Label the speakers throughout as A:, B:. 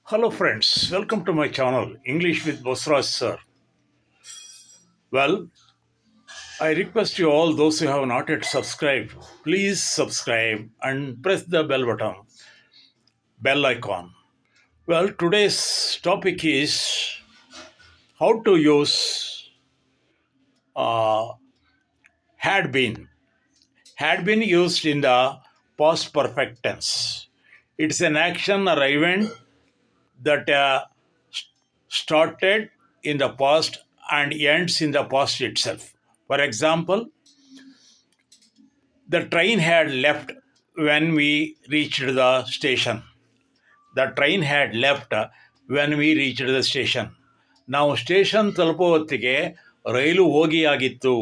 A: Hello, friends. Welcome to my channel, English with Bosraj Sir. Well, I request you all, those who have not yet subscribed, please subscribe and press the bell button, bell icon. Well, today's topic is how to use uh, had been. Had been used in the past perfect tense. It's an action or event that started in the past and ends in the past itself. For example, the train had left when we reached the station. The train had left when we reached the station. ನಾವು station ತಲುಪೋ ಹೊತ್ತಿಗೆ ರೈಲು ಹೋಗಿ ಆಗಿತ್ತು.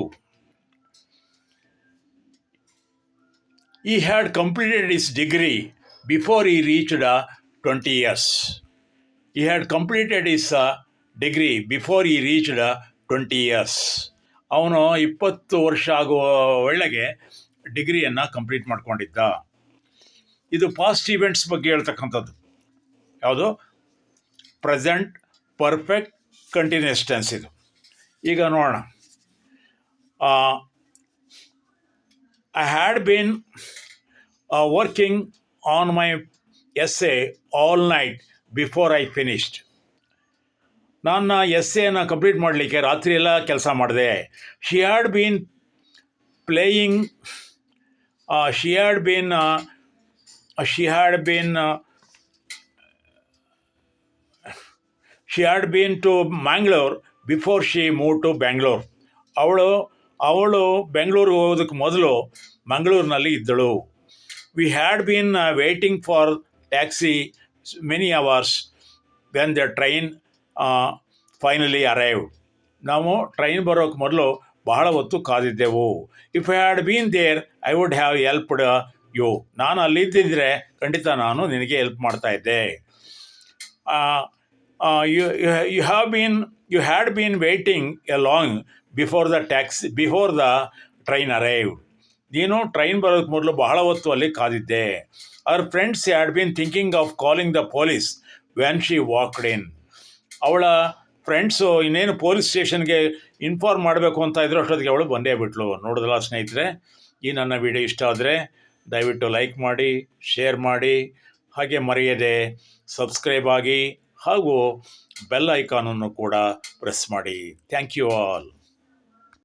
A: He had completed his degree before he reached 20 years. He had completed his degree before he reached 20 years. ಅವನು 20 ವರ್ಷ ಆಗುವ ಒಳಗೆ ಡಿಗ್ರಿಯನ್ನು complete ಮಾಡ್ಕೊಂಡಿದ್ದ. ಇದು past events ಬಗ್ಗೆ ಹೇಳ್ತಕ್ಕಂಥದ್ದು. ಯಾವುದು? ಪ್ರೆಸೆಂಟ್ ಪರ್ಫೆಕ್ಟ್ ಕಂಟಿನ್ಯೂಸ್ ಟೆನ್ಸ್ ಇದು. ಈಗ ನೋಡೋಣ. I had been working on my essay all night before I finished. ನನ್ನ ಎಸ್ಸೆಯನ್ನು ಕಂಪ್ಲೀಟ್ ಮಾಡಲಿಕ್ಕೆ ರಾತ್ರಿ ಎಲ್ಲ ಕೆಲಸ ಮಾಡಿದೆ. She had been playing she had been to Mangalore before she moved to Bangalore. ಅವಳು ಬೆಂಗಳೂರಿಗೆ ಹೋಗೋದಕ್ಕೆ ಮೊದಲು ಮಂಗಳೂರಿನಲ್ಲಿ ಇದ್ದಳು. We had been waiting for taxi many hours when the train finally arrived. ನಾವು ಟ್ರೈನ್ ಬರೋಕ್ಕೆ ಮೊದಲು ಬಹಳ ಹೊತ್ತು ಕಾದಿದ್ದೆವು. If I had been there I would have helped you. ನಾನು ಅಲ್ಲಿದ್ದಿದ್ರೆ ಖಂಡಿತ ನಾನು ನಿನಗೆ ಹೆಲ್ಪ್ ಮಾಡ್ತಾ ಇದ್ದೆ. You had been waiting a long before the train arrived. ನೀನು ಟ್ರೈನ್ ಬರೋದಕ್ಕೆ ಮೊದಲು ಬಹಳ ಹೊತ್ತು ಅಲ್ಲಿ ಕಾದಿದ್ದೆ. Our friends had been thinking of calling the police when she walked ಇನ್. ಅವಳ ಫ್ರೆಂಡ್ಸು ಇನ್ನೇನು ಪೊಲೀಸ್ ಸ್ಟೇಷನ್ಗೆ ಇನ್ಫಾರ್ಮ್ ಮಾಡಬೇಕು ಅಂತ ಇದ್ರು, ಅಷ್ಟೊತ್ತಿಗೆ ಅವಳು ಬಂದೇ ಬಿಟ್ಲು. ನೋಡಿದ್ರಲ್ಲ ಸ್ನೇಹಿತರೆ, ಈ ನನ್ನ ವಿಡಿಯೋ ಇಷ್ಟ ಆದರೆ ದಯವಿಟ್ಟು ಲೈಕ್ ಮಾಡಿ, ಶೇರ್ ಮಾಡಿ, ಹಾಗೆ ಮರೆಯದೆ ಸಬ್ಸ್ಕ್ರೈಬ್ ಆಗಿ ಹಾಗೂ ಬೆಲ್ ಐಕಾನನ್ನು ಕೂಡ ಪ್ರೆಸ್ ಮಾಡಿ. Thank you all.